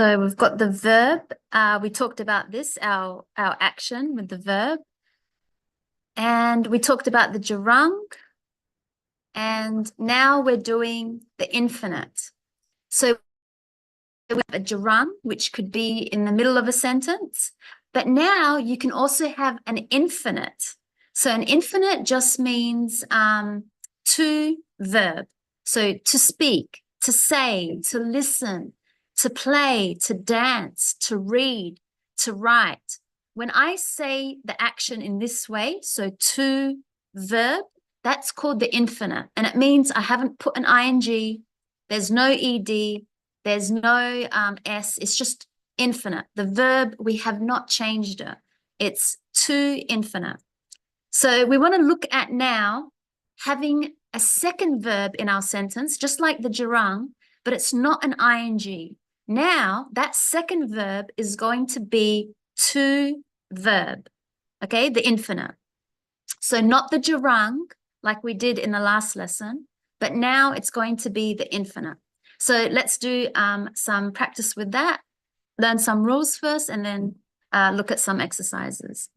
So we've got the verb. We talked about this, our action with the verb. And we talked about the gerund. And now we're doing the infinite. So we have a gerund, which could be in the middle of a sentence. But now you can also have an infinite. So an infinite just means to verb. So to speak, to say, to listen, to play, to dance, to read, to write. When I say the action in this way, so to verb, that's called the infinite. And it means I haven't put an ing, there's no ed, there's no s, it's just infinite. The verb, we have not changed it. It's to infinite. So we want to look at now having a second verb in our sentence, just like the gerund, but it's not an ing. Now, that second verb is going to be to verb, okay, the infinite. So not the gerund, like we did in the last lesson, but now it's going to be the infinite. So let's do some practice with that, learn some rules first, and then look at some exercises.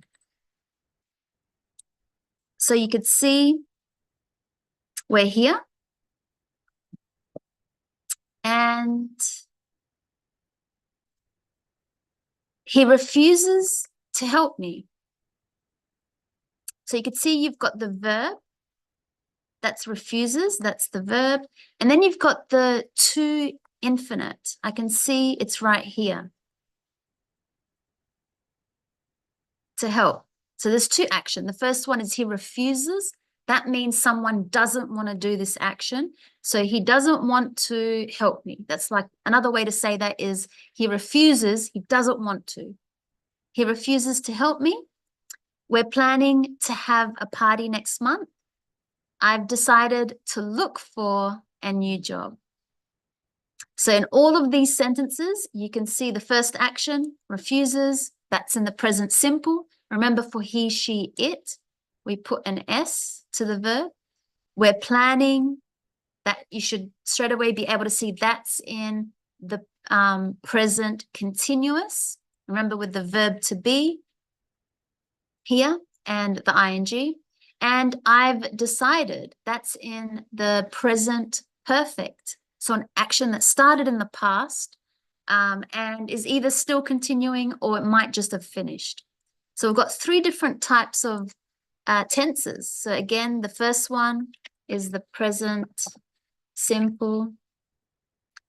So you could see we're here. And he refuses to help me. So you could see you've got the verb. That's refuses, that's the verb. And then you've got the to infinite. I can see it's right here. To help. So there's two actions. The first one is he refuses. That means someone doesn't want to do this action. So he doesn't want to help me. That's like another way to say that is he refuses, he doesn't want to. He refuses to help me. We're planning to have a party next month. I've decided to look for a new job. So in all of these sentences, you can see the first action, refuses, that's in the present simple. Remember, for he, she, it, we put an S to the verb. We're planning, that you should straight away be able to see that's in the present continuous. Remember, with the verb to be here and the ing. And I've decided, that's in the present perfect. So an action that started in the past and is either still continuing or it might just have finished. So we've got three different types of tenses. So again, the first one is the present simple.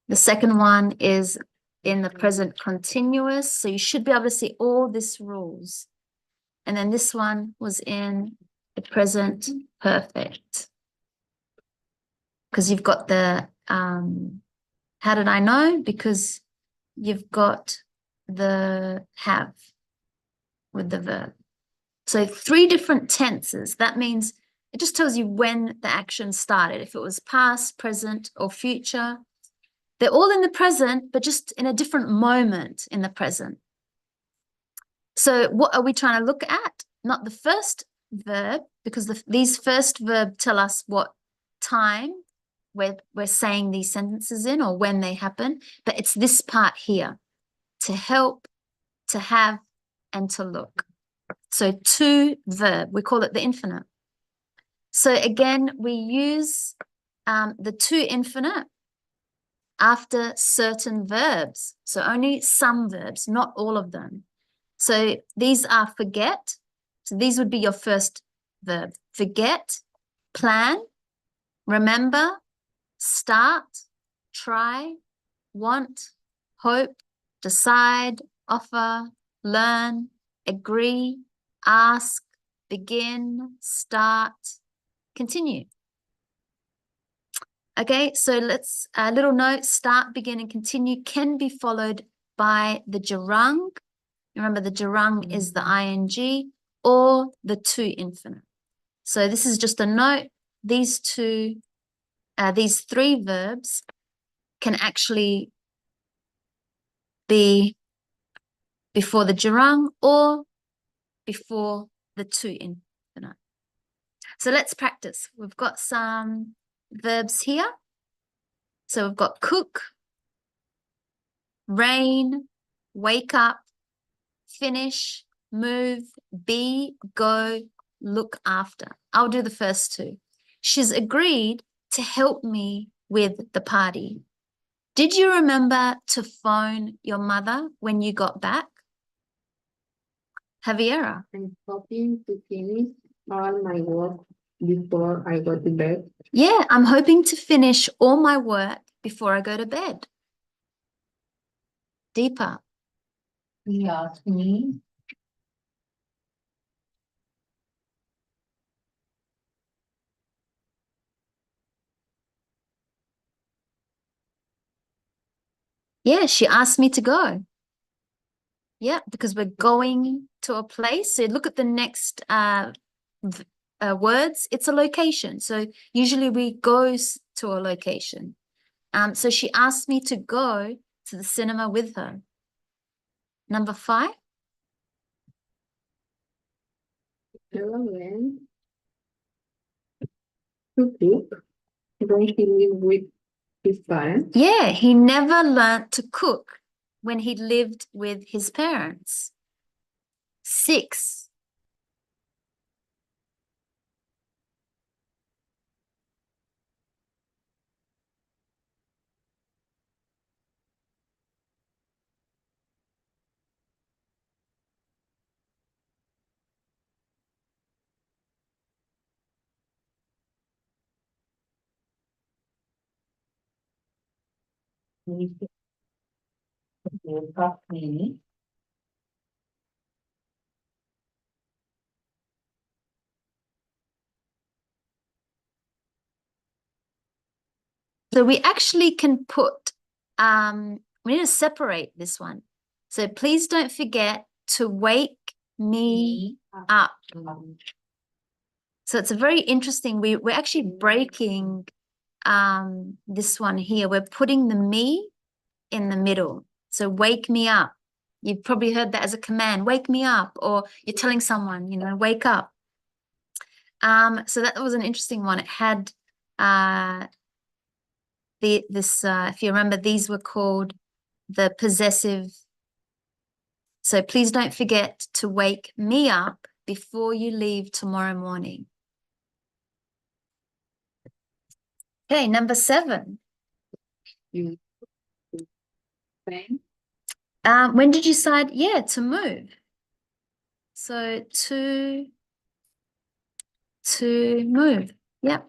The second one is in the present continuous. So you should be able to see all these rules. And then this one was in the present perfect. Because you've got the, how did I know? Because you've got the have with the verb. So three different tenses. That means it just tells you when the action started. If it was past, present, or future. They're all in the present, but just in a different moment in the present. So what are we trying to look at? Not the first verb, because these first verbs tell us what time we're saying these sentences in or when they happen, but it's this part here, to help, to have, and to look. So to verb, we call it the infinite. So again, we use the to infinite after certain verbs. So only some verbs, not all of them. So these are forget. So these would be your first verb. Forget, plan, remember, start, try, want, hope, decide, offer, learn, agree, ask, begin, start, continue. Okay, so let's, a little note, start, begin, and continue can be followed by the gerund. Remember, the gerund is the ing or the to infinite. So this is just a note. These three verbs can actually be before the gerund or before the to infinite. So let's practice. We've got some verbs here. So we've got cook, rain, wake up, finish, move, be, go, look after. I'll do the first two. She's agreed to help me with the party. Did you remember to phone your mother when you got back? Javiera. I'm hoping to finish all my work before I go to bed. Yeah, I'm hoping to finish all my work before I go to bed. Deepa. He asked me. Yeah, she asked me to go. Yeah, because we're going to a place. So look at the next words. It's a location. So usually we go to a location. So she asked me to go to the cinema with her. Number 5. When to cook when he lived with his parents. Yeah, he never learnt to cook when he lived with his parents. 6. So we actually can put, we need to separate this one. So please don't forget to wake me up. So it's a very interesting, we're actually breaking this one here. We're putting the me in the middle. So wake me up. You've probably heard that as a command, wake me up, or you're telling someone, wake up. So that was an interesting one. It had if you remember, these were called the possessive. So please don't forget to wake me up before you leave tomorrow morning. Okay, number 7. When did you decide? Yeah, to move. So to move. Yeah.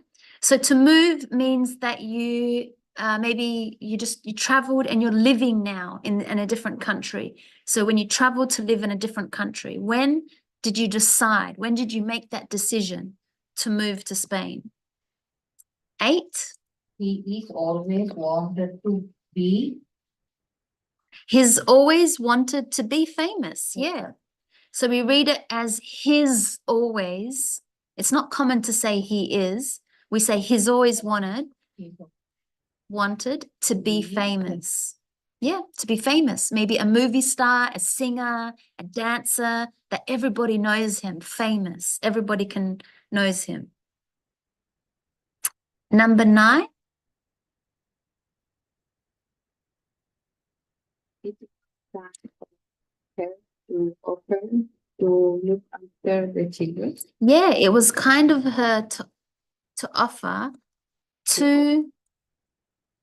So to move means that you maybe you traveled and you're living now in a different country. So when you traveled to live in a different country, when did you decide? When did you make that decision to move to Spain? 8. He is always wanted to be. He's always wanted to be famous. Yeah. So we read it as his always. It's not common to say he is. We say he's always wanted to be famous. Yeah, to be famous. Maybe a movie star, a singer, a dancer, that everybody knows him, famous. Everybody knows him. Number 9. To offer to look after the children. Yeah, it was kind of her to offer to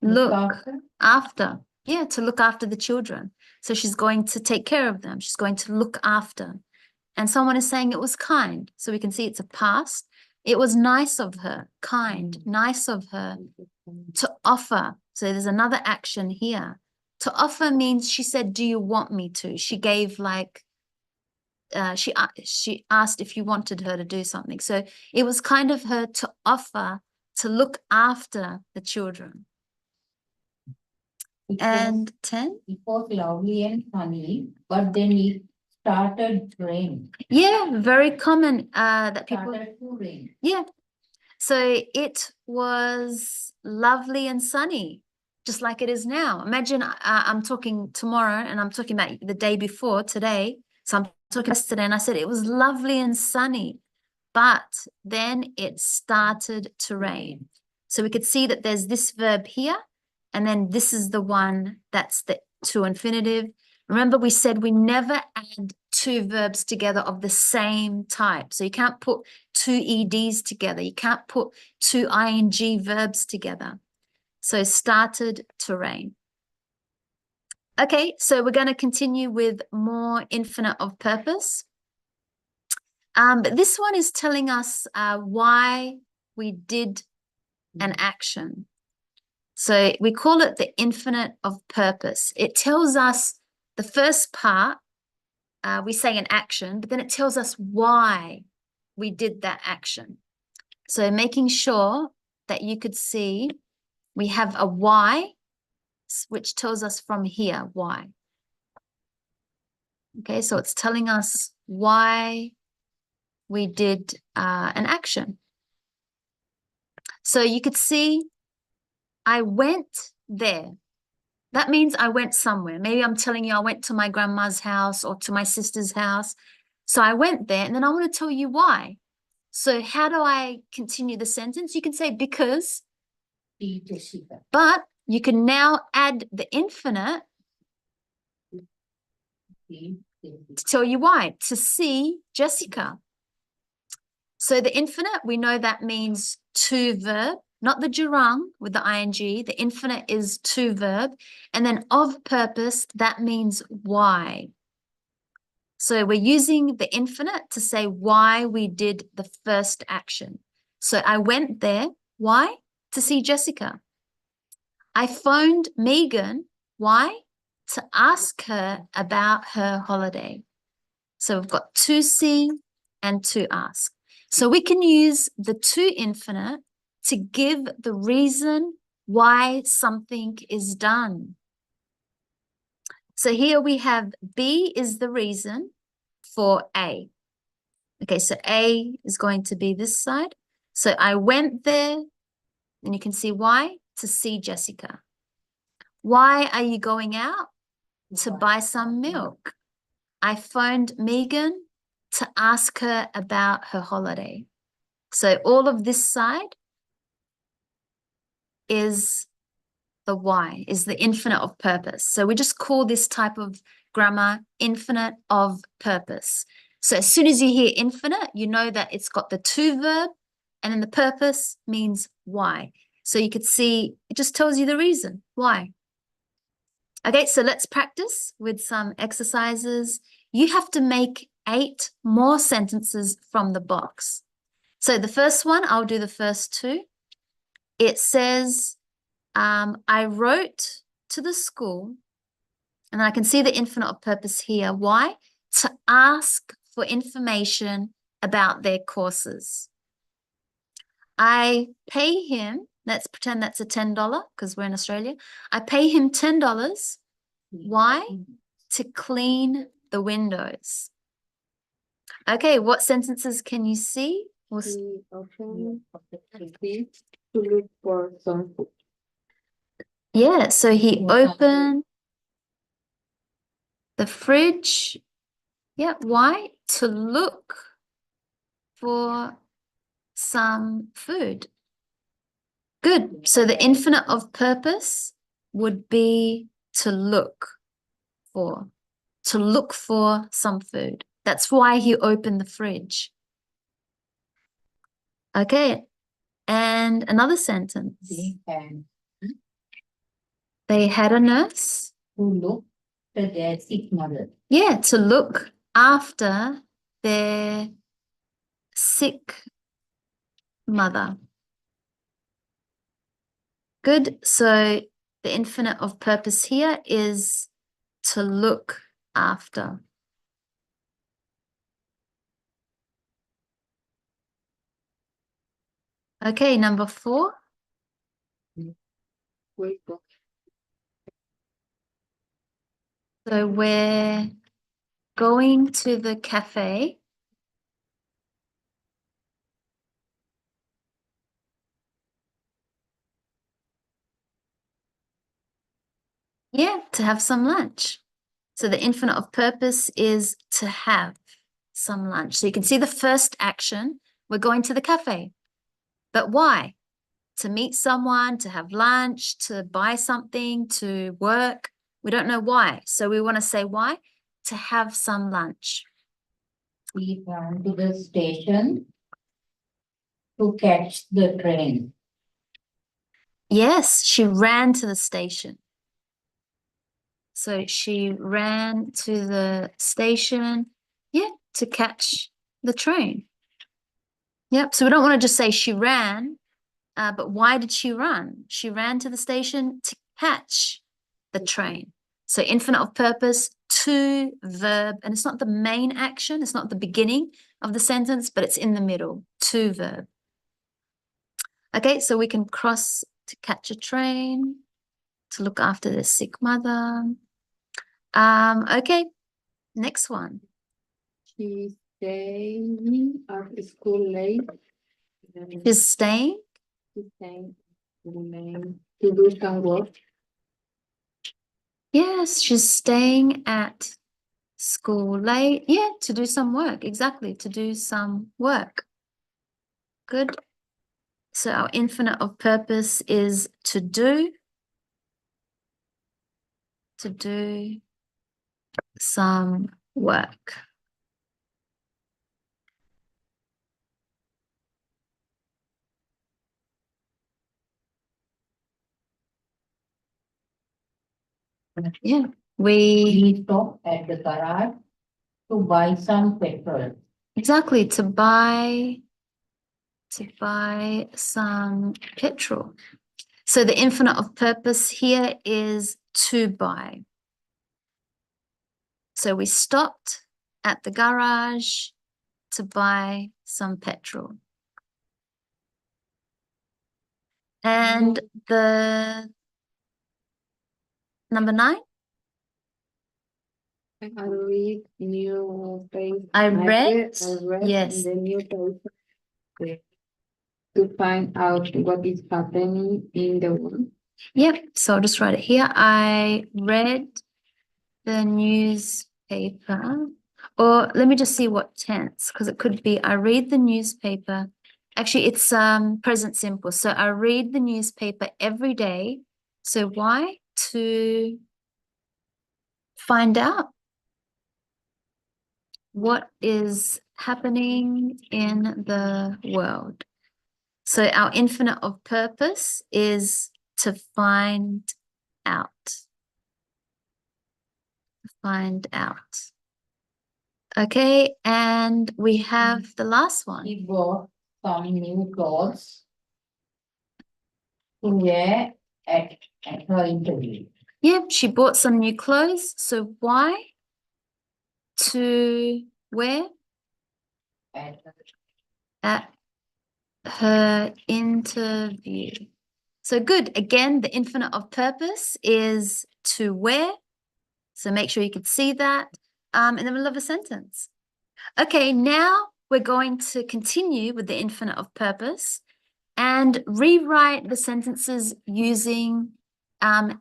look after. Yeah, to look after the children. So she's going to take care of them. She's going to look after. And someone is saying it was kind. So we can see it's a past. It was nice of her, kind, nice of her to offer. So there's another action here. To offer means she said, do you want me to? She gave like, she asked if you wanted her to do something. So it was kind of her to offer to look after the children. And 10? It was lovely and sunny, but then it started rain. Yeah, very common that people Started to rain. Yeah. So it was lovely and sunny, just like it is now. Imagine I'm talking tomorrow and I'm talking about the day before today. So I'm talking yesterday and I said it was lovely and sunny, but then it started to rain. So we could see that there's this verb here, and then this is the one that's the to infinitive. Remember, we said we never add two verbs together of the same type. So you can't put two EDs together. You can't put two ing verbs together. So started to rain. Okay, so we're going to continue with more infinite of purpose. But this one is telling us why we did an action. So we call it the infinite of purpose. It tells us the first part, we say an action, but then it tells us why we did that action. So making sure that you could see we have a why, which tells us from here, why. Okay, so it's telling us why we did an action. So you could see I went there. That means I went somewhere. Maybe I'm telling you I went to my grandma's house or to my sister's house. So I went there, and then I want to tell you why. So how do I continue the sentence? You can say because, but you can now add the infinite to tell you why. To see Jessica. So the infinite, we know that means to verb, not the gerund with the ing. The infinite is to verb. And then of purpose, that means why. So we're using the infinite to say why we did the first action. So I went there. Why? To see Jessica. I phoned Megan. Why? To ask her about her holiday. So we've got to see and to ask. So we can use the to infinite to give the reason why something is done. So here we have B is the reason for A. Okay, so A is going to be this side. So I went there, and you can see why, to see Jessica. Why are you going out? To buy some milk. I phoned Megan to ask her about her holiday. So all of this side is the why, is the infinite of purpose. So we just call this type of grammar infinite of purpose. So as soon as you hear infinite, you know that it's got the to verb, and then the purpose means why. So you could see, it just tells you the reason why. Okay, so let's practice with some exercises. You have to make 8 more sentences from the box. So the first one, I'll do the first 2. It says, I wrote to the school, and I can see the infinite of purpose here. Why? To ask for information about their courses. I pay him, let's pretend that's a $10 because we're in Australia. I pay him $10. Why? To clean the windows. Okay, what sentences can you see? He opened the fridge to look for some food. Yeah, so he opened the fridge. Yeah, why? To look for some food. Good. So the infinite of purpose would be to look for some food. That's why he opened the fridge. Okay. And another sentence. They had a nurse. Who looked at their sick mother. Yeah, to look after their sick mother. Good. So the infinite of purpose here is to look after. Okay, number 4. Wait, but So we're going to the cafe. Yeah, to have some lunch. So the infinite of purpose is to have some lunch. So you can see the first action, we're going to the cafe. But why? To meet someone, to have lunch, to buy something, to work. We don't know why. So we want to say why? To have some lunch. She ran to the station to catch the train. Yes, she ran to the station. So she ran to the station, yeah, to catch the train. Yep, so we don't want to just say she ran, but why did she run? She ran to the station to catch the train. So infinite of purpose, to verb, and it's not the main action, it's not the beginning of the sentence, but it's in the middle, to verb. Okay, so we can cross to catch a train, to look after the sick mother. Okay, next one. She's staying at school late. She's staying. She's staying at school late to do some work. Yes, she's staying at school late. Yeah, to do some work. Exactly, to do some work. Good. So our infinite of purpose is to do. To do some work. Yeah, We stopped at the garage to buy some petrol. exactly, to buy some petrol. So the infinite of purpose here is to buy. So we stopped at the garage to buy some petrol. And the number 9? I read newspaper. I read, I read yes. the newspaper to find out what is happening in the world. Yep, so I'll just write it here. I read the newspaper. Or let me just see what tense, because it could be I read the newspaper. Actually, it's present simple. So I read the newspaper every day. So why? To find out what is happening in the world. So our infinite of purpose is to find out. Find out. Okay, and we have the last one. She bought some new clothes to wear at her interview. Yep, she bought some new clothes. So why? To wear At at her interview. So good. Again, the infinite of purpose is to wear. So make sure you can see that in the middle of a sentence. Okay, now we're going to continue with the infinite of purpose and rewrite the sentences using to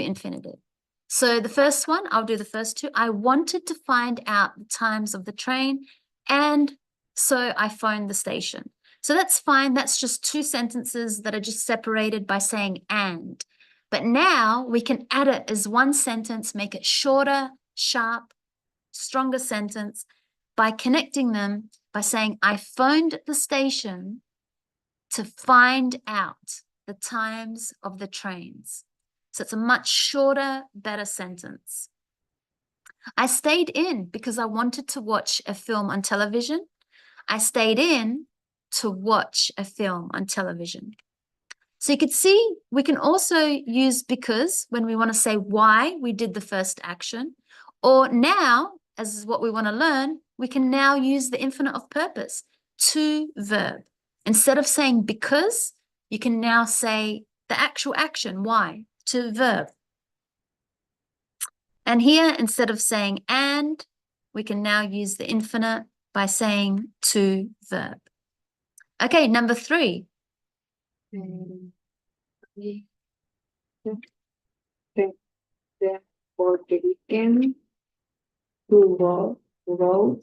infinitive. So the first one, I'll do the first two. I wanted to find out the times of the train, and so I phoned the station. So that's fine. That's just two sentences that are just separated by saying and. But now we can add it as one sentence, make it shorter, sharp, stronger sentence by connecting them by saying, I phoned the station to find out the times of the trains. So it's a much shorter, better sentence. I stayed in because I wanted to watch a film on television. I stayed in to watch a film on television. So you could see we can also use because when we want to say why we did the first action, or now, as is what we want to learn, we can now use the infinite of purpose to verb. Instead of saying because, you can now say the actual action, why, to verb. And here, instead of saying and, we can now use the infinite by saying to verb. Okay, number 3. We thank them for the weekend to road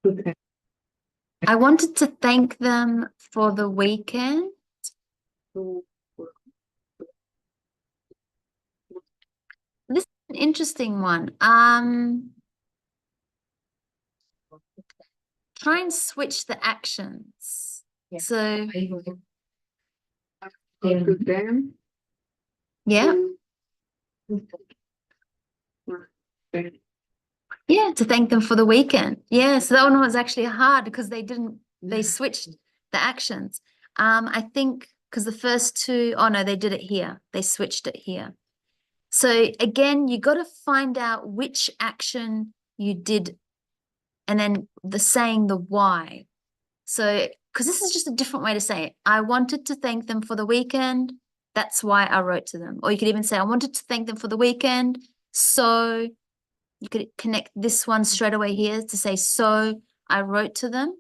to them. I wanted to thank them for the weekend. To interesting one. Try and switch the actions. Yeah. So, I wrote To them. yeah, yeah, to thank them for the weekend. Yeah, so that one was actually hard because they switched the actions. I think because the first two, oh no, they did it here. They switched it here. So again, you got to find out which action you did and then saying the why. So, because this is just a different way to say it. I wanted to thank them for the weekend. That's why I wrote to them. Or you could even say, I wanted to thank them for the weekend. So you could connect this one straight away here to say, so I wrote to them.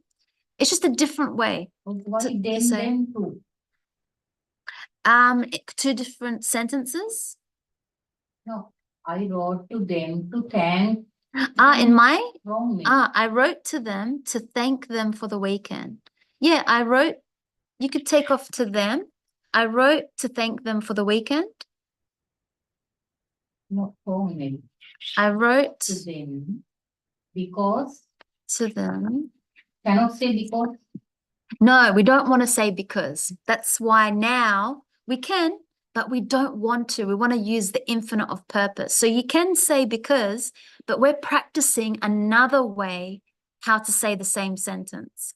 It's just a different way. Why to then say. them too? Two different sentences. No, I wrote to them to thank In my from me. I wrote to them to thank them for the weekend. Yeah, I wrote, you could take off to them. I wrote to thank them for the weekend. No, from me. I wrote To them because to them. cannot say because. No, we don't want to say because. That's why now we can, but we don't want to. We want to use the infinite of purpose. So you can say because, but we're practicing another way how to say the same sentence.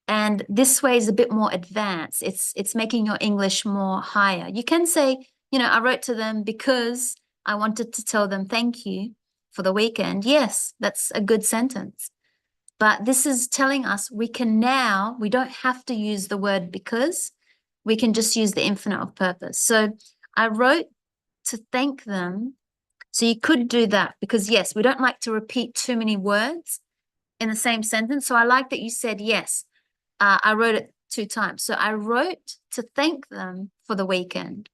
And this way is a bit more advanced. It's making your English more higher. You can say, I wrote to them because I wanted to tell them thank you for the weekend. Yes, that's a good sentence. But this is telling us we don't have to use the word because, we can just use the infinite of purpose. So I wrote to thank them. So you could do that because yes, we don't like to repeat too many words in the same sentence. So I like that you said, yes, I wrote it 2 times. So I wrote to thank them for the weekend.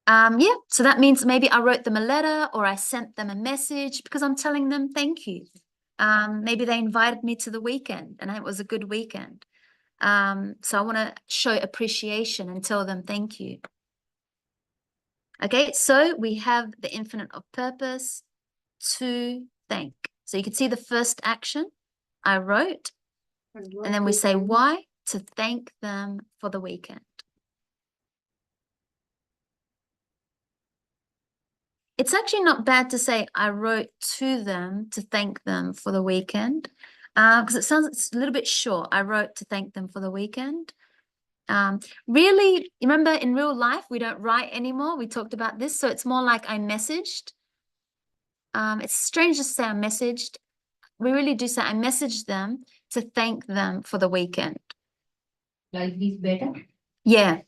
Yeah, so that means maybe I wrote them a letter or I sent them a message because I'm telling them thank you. Maybe they invited me to the weekend and it was a good weekend. So I want to show appreciation and tell them thank you. Okay, so we have the infinite of purpose, to thank. So you can see the first action I wrote, and then we say why, to thank them for the weekend. It's actually not bad to say I wrote to them to thank them for the weekend, because it's a little bit short. I wrote to thank them for the weekend. Really, remember in real life, we don't write anymore. We talked about this. So it's more like I messaged. It's strange to say I messaged. We really do say I messaged them to thank them for the weekend. Like this better? Yeah.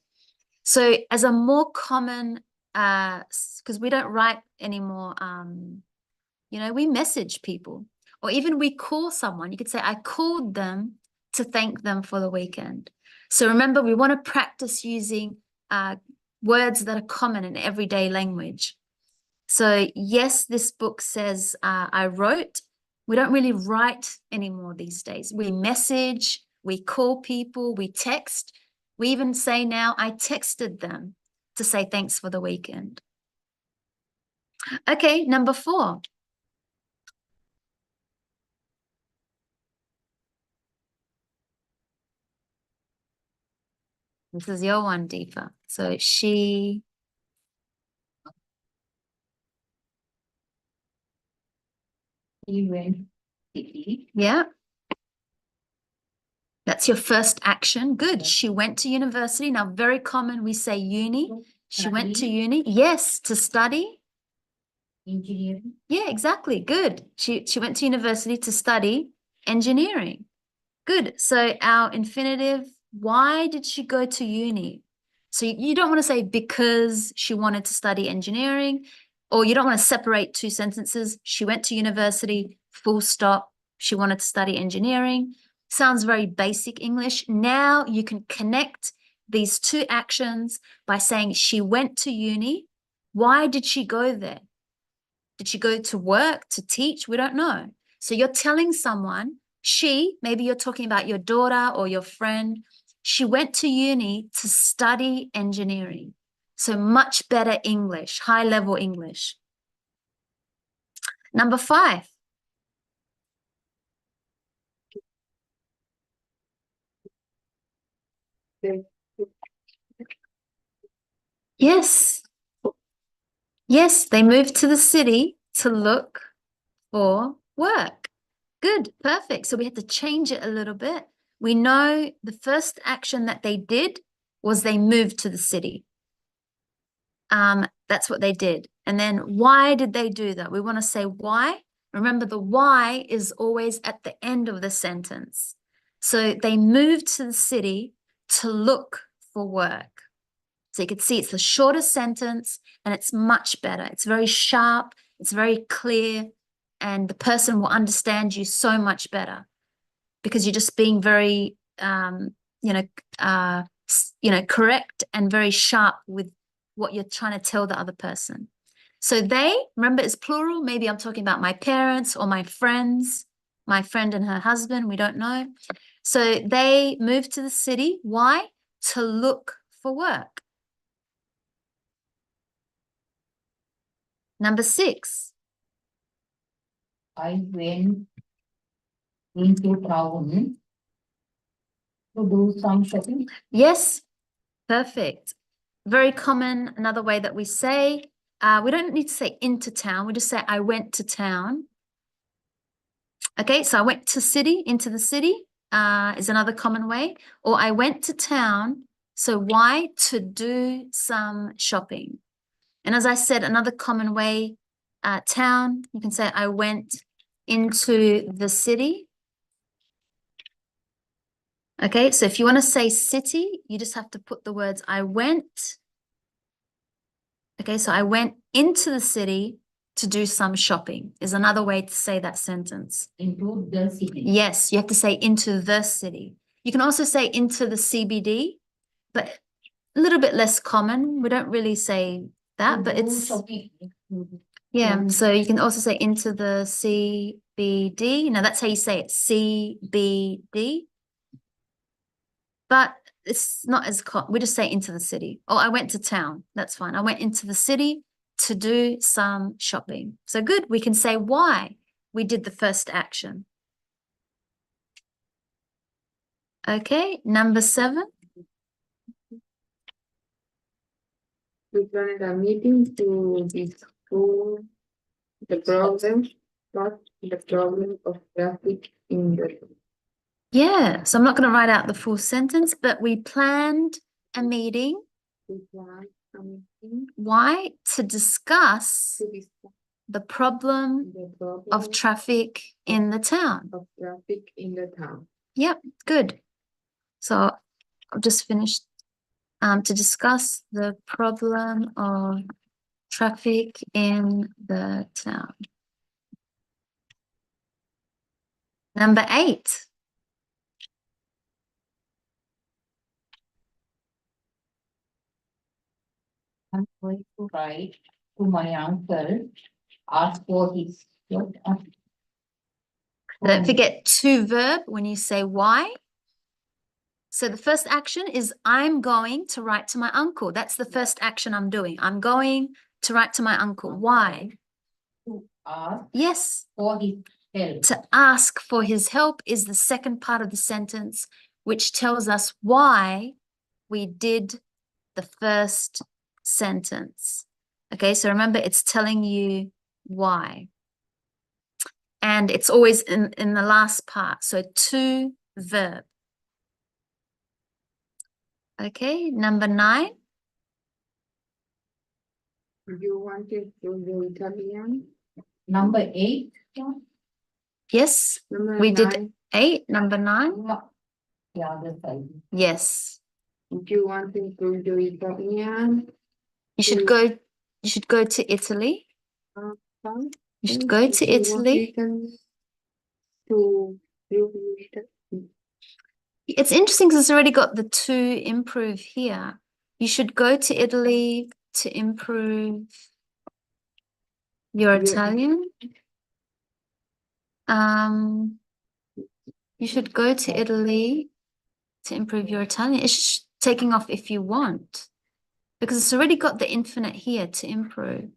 So as a more common, because we don't write anymore, we message people or even we call someone. You could say, I called them to thank them for the weekend. So remember, we want to practice using words that are common in everyday language. So yes, this book says I wrote. We don't really write anymore these days. We message, we call people, we text. We even say now, I texted them to say thanks for the weekend. Okay, number 4. This is your one, Deepa. So she Even. yeah. That's your first action. Good. She went to university. Now, very common, we say uni. She went to uni. Yes, to study. Engineering. Yeah, exactly. Good. She went to university to study engineering. Good. So our infinitive, why did she go to uni? So you don't want to say because she wanted to study engineering, or you don't want to separate 2 sentences. She went to university, full stop. She wanted to study engineering. Sounds very basic English. Now you can connect these 2 actions by saying she went to uni. Why did she go there? Did she go to work, to teach? We don't know. So you're telling someone, maybe you're talking about your daughter or your friend. She went to uni to study engineering. So much better English, high level English. Number 5. Yes. Yes, they moved to the city to look for work. Good, perfect. So we had to change it a little bit. We know the first action that they did was they moved to the city. That's what they did. And then why did they do that? We want to say why. Remember, the why is always at the end of the sentence. So they moved to the city to look for work. So you can see it's the shortest sentence and it's much better. It's very sharp, it's very clear, and the person will understand you so much better because you're just being very, correct and very sharp with what you're trying to tell the other person. So they, remember, it's plural. Maybe I'm talking about my parents or my friends, my friend and her husband. We don't know. So they moved to the city. Why? To look for work. Number 6. I went into town to do some shopping. Yes, perfect. Very common, another way that we say, we don't need to say into town. We just say, I went to town. Okay, so I went to city, into the city is another common way. Or I went to town. So why? To do some shopping. And as I said, another common way, town, you can say, I went into the city. Okay, so if you want to say city, you just have to put the words I went. Okay, so I went into the city to do some shopping is another way to say that sentence. Into the city. Yes, you have to say into the city. You can also say into the CBD, but a little bit less common. We don't really say that, To but do it's, shopping. yeah. So you can also say into the CBD. Now that's how you say it, CBD. But it's not as we just say into the city. Oh, I went to town. That's fine. I went into the city to do some shopping. So good. We can say why we did the first action. Okay, number 7. We planned a meeting to discuss the problem, not the problem of traffic in the. Yeah, so I'm not going to write out the full sentence, but we planned a meeting. We planned a meeting Why? To discuss to discuss the problem the problem of traffic in the town. of traffic in the town. Yep, good. So I've just finished to discuss the problem of traffic in the town. Number 8. I'm going to write to my uncle, ask for his help. Don't forget to verb when you say why. So the first action is I'm going to write to my uncle. That's the first action I'm doing. I'm going to write to my uncle. Why? To ask Yes. for his help. To ask for his help is the second part of the sentence, which tells us why we did the first sentence. Okay, so remember, it's telling you why. And it's always in the last part. So to verb. Okay, number 9. You wanted to do Italian? Number 8. Yes, Number we 9. did 8. Number 9. The other side. Yes. If you wanted to do Italian, You should go to Italy. fine. You should go to Italy. To do Italy. It's interesting because it's already got the to improve here. You should go to Italy to improve your Italian. You should go to Italy To improve your Italian. It's just taking off if you want. Because it's already got the infinite here, to improve.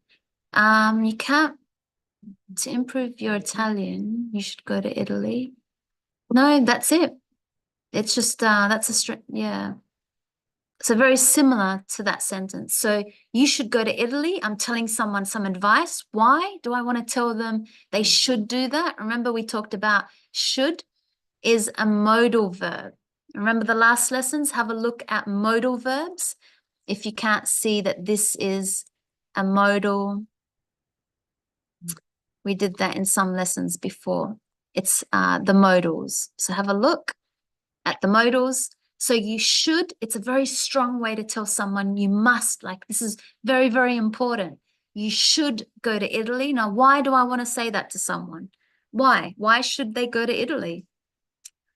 You can't, to improve your Italian, you should go to Italy. No, that's it. It's just, that's a straight, yeah. So very similar to that sentence. So you should go to Italy. I'm telling someone some advice. Why do I want to tell them they should do that? Remember we talked about should is a modal verb. Remember the last lessons? Have a look at modal verbs. If you can't see that this is a modal, we did that in some lessons before. It's the modals. So have a look at the modals. So you should, it's a very strong way to tell someone you must, like this is very, very important. You should go to Italy. Now, why do I want to say that to someone? Why? Why should they go to Italy?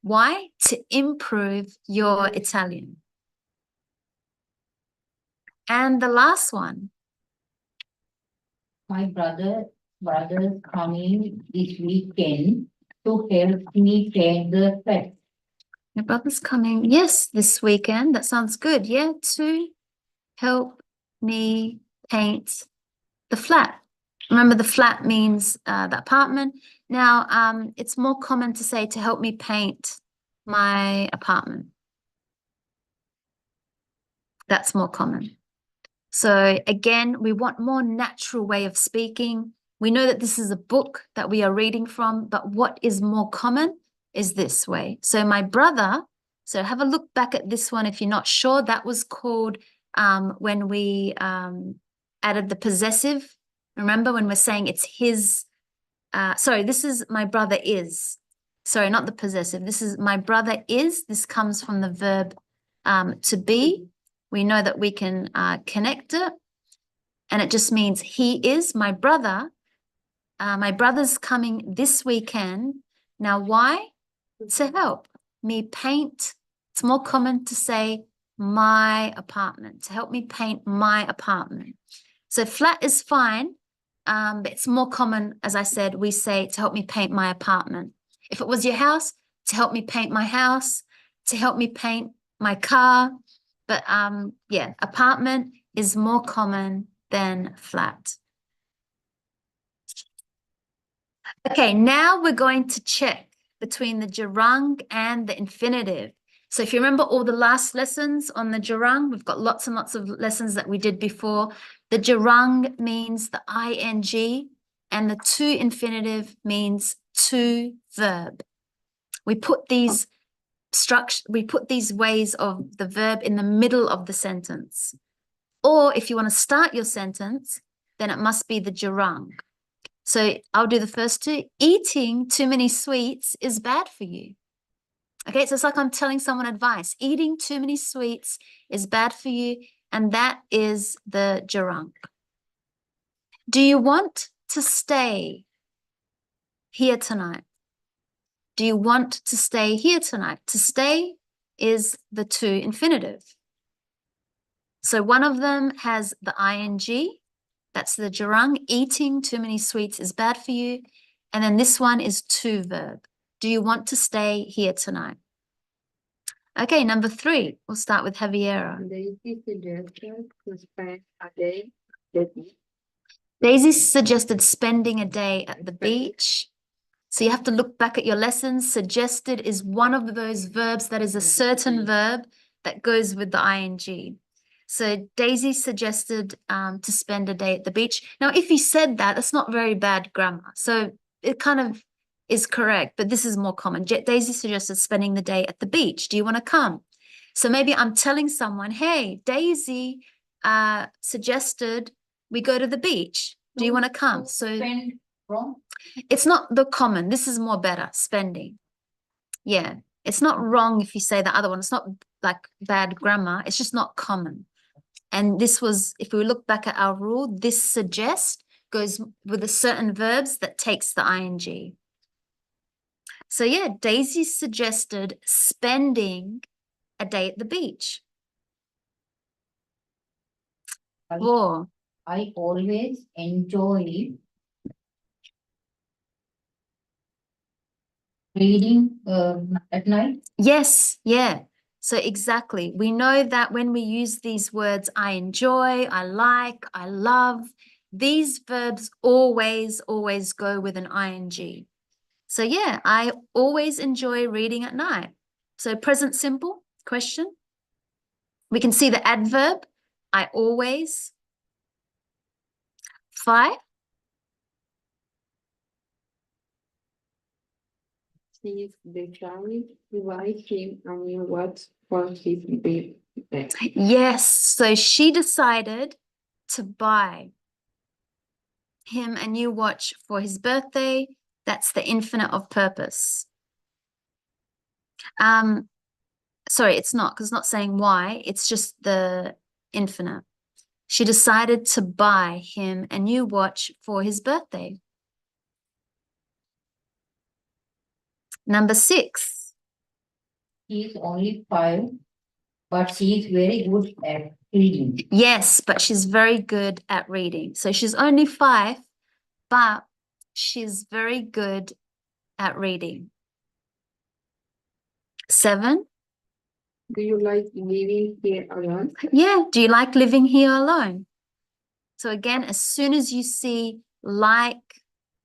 Why? To improve your Italian. And the last one. My brother's coming this weekend to help me paint the flat. Your brother's coming, yes, this weekend. That sounds good. Yeah, to help me paint the flat. Remember, the flat means the apartment. Now, it's more common to say to help me paint my apartment. That's more common. So again, we want more natural way of speaking. We know that this is a book that we are reading from, but what is more common is this way. So my brother, so have a look back at this one if you're not sure. That was called when we added the possessive. Remember when we're saying it's his, sorry, this is my brother is. Sorry, not the possessive. This is my brother is. This comes from the verb to be. We know that we can connect it, and it just means he is my brother. My brother's coming this weekend. Now, why? To help me paint. It's more common to say my apartment, to help me paint my apartment. So flat is fine, but it's more common, as I said, we say to help me paint my apartment. If it was your house, to help me paint my house, to help me paint my car. But yeah, apartment is more common than flat. Okay, now we're going to check between the gerund and the infinitive. So if you remember all the last lessons on the gerund, we've got lots and lots of lessons that we did before. The gerund means the ing, and the to infinitive means to verb. We put these ways of the verb in the middle of the sentence. Or if you want to start your sentence, then it must be the gerund. So I'll do the first two. Eating too many sweets is bad for you. Okay, so it's like I'm telling someone advice. Eating too many sweets is bad for you, and that is the gerund. Do you want to stay here tonight? Do you want to stay here tonight? To stay is the to infinitive. So one of them has the ing. That's the gerund. Eating too many sweets is bad for you. And then this one is to verb. Do you want to stay here tonight? Okay, number 3. We'll start with Javiera. Daisy suggested spending a day at the beach. So you have to look back at your lessons. Suggested is one of those verbs that is a certain verb that goes with the ing. So Daisy suggested to spend a day at the beach. Now, if you said that, that's not very bad grammar. So it kind of is correct, but this is more common. Daisy suggested spending the day at the beach. Do you want to come? So maybe I'm telling someone, hey, Daisy suggested we go to the beach. Do you want to come? So Spend wrong. it's not the common. This is more better, spending. Yeah, it's not wrong if you say the other one. It's not like bad grammar. It's just not common. And this was, if we look back at our rule, this suggest goes with a certain verbs that takes the ing. So yeah, Daisy suggested spending a day at the beach. Or I always enjoy reading at night. yes, yeah. So exactly, we know that when we use these words, I enjoy, I like, I love, these verbs always go with an ing. So yeah, I always enjoy reading at night. So present simple question. We can see the adverb, I always. 5. She is decided to buy him a new watch for his birthday. Yes, so she decided to buy him a new watch for his birthday. That's the infinite of purpose. Sorry, it's not, because it's not saying why, it's just the infinite. She decided to buy him a new watch for his birthday. Number 6. She is only 5, but she is very good at reading. Yes, but she's very good at reading. So she's only 5, but she's very good at reading. 7. Do you like living here alone? Yeah, do you like living here alone? So again, as soon as you see like,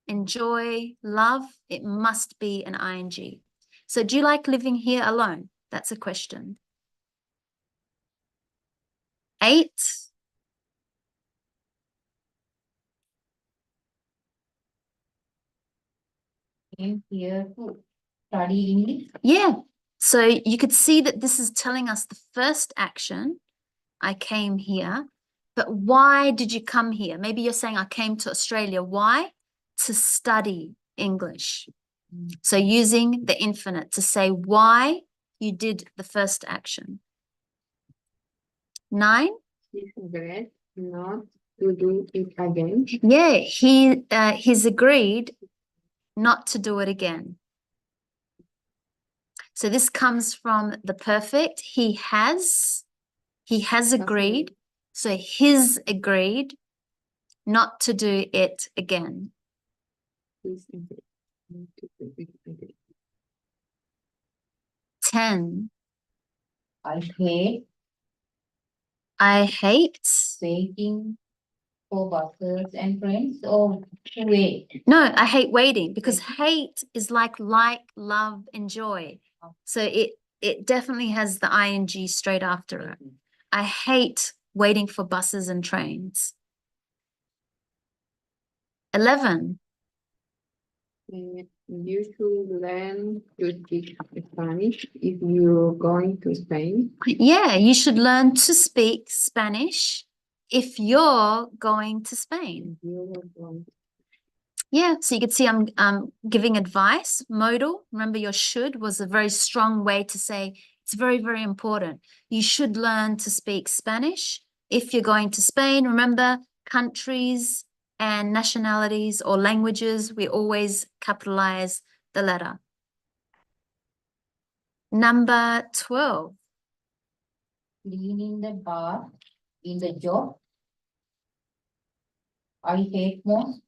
enjoy, love, it must be an ing. So do you like living here alone? That's a question. 8. Came here to study English. Yeah, so you could see that this is telling us the first action, I came here, but why did you come here? Maybe you're saying I came to Australia. Why? To study English. So using the infinite to say why you did the first action. 9. He's glad not to do it again. Yeah, he's agreed not to do it again. So this comes from the perfect. He has agreed. So he's agreed not to do it again. He's glad not to do it again. 10. I hate I hate. waiting for buses and trains, or to wait. No, I hate waiting, because hate is like, love, enjoy. So it definitely has the ing straight after it. I hate waiting for buses and trains. 11. You should learn to speak Spanish if you're going to Spain. Yeah, you should learn to speak Spanish if you're going to Spain. You're going Yeah, so you can see I'm giving advice. Modal, remember your should was a very strong way to say it's very, very important. You should learn to speak Spanish if you're going to Spain. Remember, countries and nationalities or languages, we always capitalize the letter. Number 12. Cleaning the bath in the job I hate most.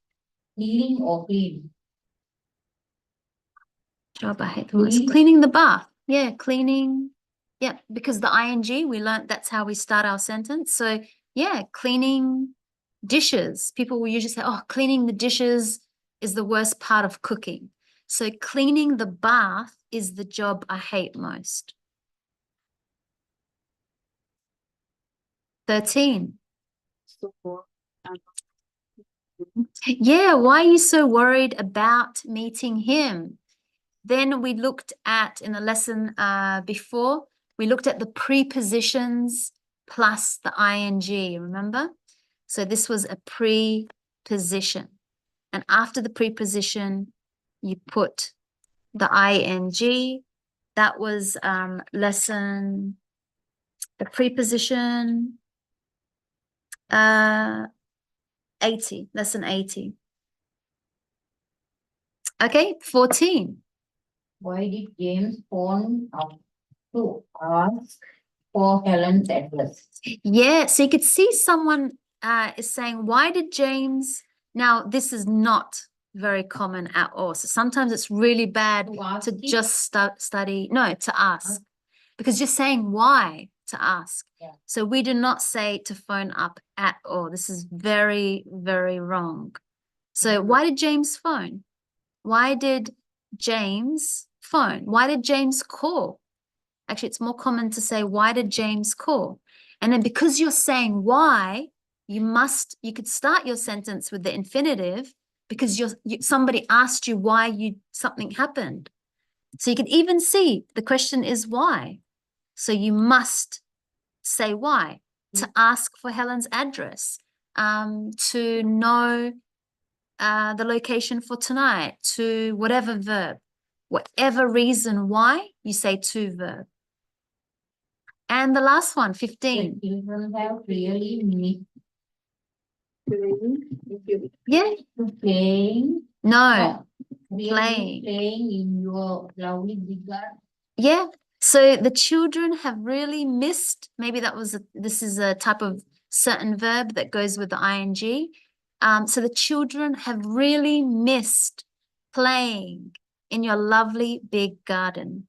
Cleaning or cleaning? Job I hate the most. Cleaning the bath. Yeah, cleaning. Yeah, because the ing, we learned that's how we start our sentence. So yeah, cleaning dishes. People will usually say, oh, cleaning the dishes is the worst part of cooking. So cleaning the bath is the job I hate most. 13. so Yeah, why are you so worried about meeting him? Then we looked at, in the lesson before, we looked at the prepositions plus the ing, remember? So this was a preposition. And after the preposition, you put the ing. That was the preposition 80, lesson 80. Okay, 14. Why did James phone up to ask for Helen's address? Yeah, so you could see someone is saying, why did James? Now, this is not very common at all. So sometimes it's really bad To ask to it? just study. No, to ask. because you're saying why to ask. Yeah. So we do not say to phone up at all. This is very, very wrong. So why did James phone? Why did James phone? Why did James call? Actually, it's more common to say, why did James call? And then because you're saying why, you could start your sentence with the infinitive because somebody asked you why something happened. So you can even see the question is why. So you must say why. To ask for Helen's address, to know the location for tonight, to whatever verb, whatever reason why, you say to verb. And the last one, 15. The children have really missed Yeah. playing. No. Really Playing. playing in your lovely big garden. Yeah. So the children have really missed, maybe this is a type of certain verb that goes with the ing. So the children have really missed playing in your lovely big garden.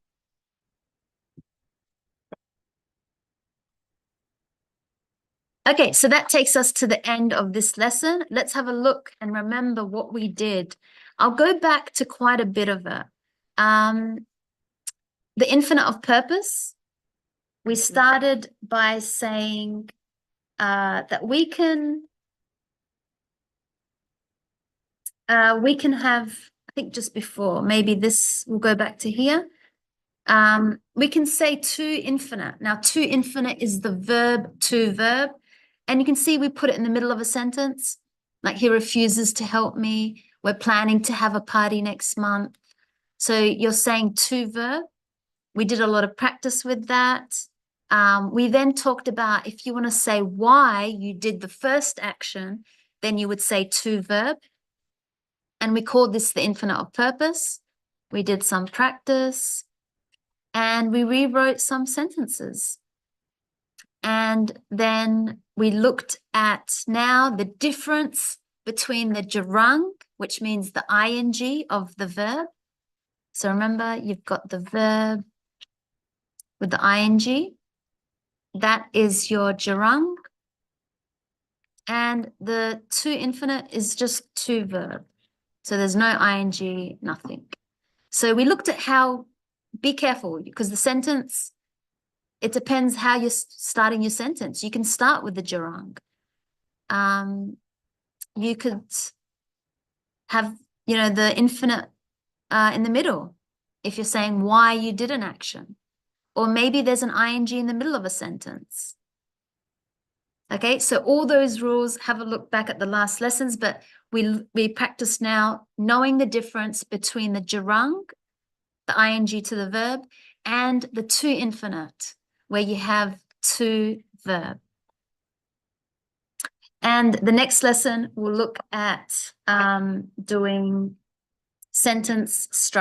Okay, so that takes us to the end of this lesson. Let's have a look and remember what we did. I'll go back to quite a bit of it. The infinite of purpose, we started by saying that we can have, I think just before, maybe this, we'll go back to here. We can say to infinite. Now, to infinite is the verb to verb. And you can see we put it in the middle of a sentence. Like he refuses to help me. We're planning to have a party next month. So you're saying to verb. We did a lot of practice with that. We then talked about if you want to say why you did the first action, then you would say to verb. And we called this the infinite of purpose. We did some practice. And we rewrote some sentences. And then we looked at now the difference between the gerund, which means the ing of the verb. So remember, you've got the verb with the ing. That is your gerund. And the to infinite is just to verb. So there's no ing, nothing. So we looked at how, be careful, because the sentence, it depends how you're starting your sentence. You can start with the gerund. You could have, the infinite in the middle if you're saying why you did an action. Or maybe there's an ing in the middle of a sentence. Okay, so all those rules, have a look back at the last lessons, but we practice now knowing the difference between the gerund, the ing to the verb, and the to infinite, where you have to verb. And the next lesson, we'll look at doing sentence structure.